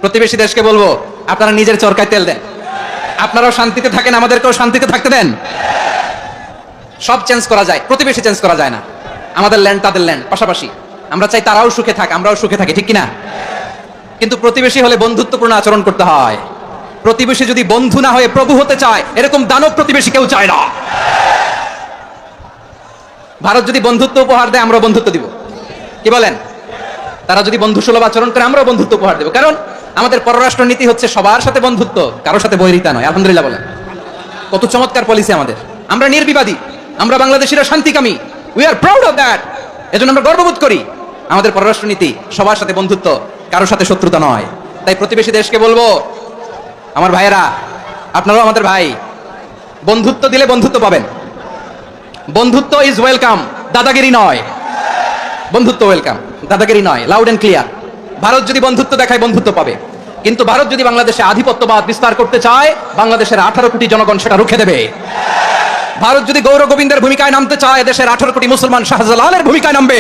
প্রতিবেশী দেশকে বলবো, আপনারা নিজের চরকায় তেল দেন, আপনারাও শান্তিতে থাকেন, আমাদেরকেও শান্তিতে থাকতে দেন। সব চেঞ্জ করা যায়, প্রতিবেশী চেঞ্জ করা যায় না। আমাদের ল্যান্ড তাদের ল্যান্ড, পাশাপাশি। আমরা চাই তারাও সুখে থাক, আমরাও সুখে থাকি, ঠিক কিনা? কিন্তু প্রতিবেশী হলে বন্ধুত্বপূর্ণ আচরণ করতে হয়। প্রতিবেশী যদি বন্ধু না হয়ে প্রভু হতে চায়, এরকম দানব প্রতিবেশী কেউ চায় না। ভারত যদি বন্ধুত্ব উপহার দেয়, আমরা বন্ধুত্ব দিব, কি বলেন? তারা যদি বন্ধু সুলভ আচরণ করে, আমরাও বন্ধুত্ব উপহার দেব। কারণ আমাদের পররাষ্ট্র নীতি হচ্ছে সবার সাথে বন্ধুত্ব, কারোর সাথে বৈরিতা নয়। আলহামদুলিল্লাহ বলেন, কত চমৎকার পলিসি আমাদের। আমরা নির্বিবাদী, আমরা বাংলাদেশিরা শান্তিকামী, we are proud of that. এজন্য আমরা গর্ববোধ করি। আমাদের পররাষ্ট্র নীতি সবার সাথে বন্ধুত্ব, কারোর সাথে শত্রুতা নয়। তাই প্রতিবেশী দেশকে বলবো, আমার ভাইয়েরা, আপনারাও আমাদের ভাই, বন্ধুত্ব দিলে বন্ধুত্ব পাবেন। বন্ধুত্ব ইজ ওয়েলকাম, দাদাগিরি নয়। বন্ধুত্ব ওয়েলকাম, দাদাগিরি নয়, লাউড এন্ড ক্লিয়ার। ভারত যদি বন্ধুত্ব দেখায়, বন্ধুত্ব পাবে। কিন্তু ভারত যদি বাংলাদেশে আধিপত্যবাদ বিস্তার করতে চায়, বাংলাদেশের 18 কোটি জনগণ সেটা রুখে দেবে। ভারত যদি গৌর গোবিন্দের ভূমিকায় নামতে চায়, দেশের 18 কোটি মুসলমান শাহজালালের ভূমিকায় নামবে।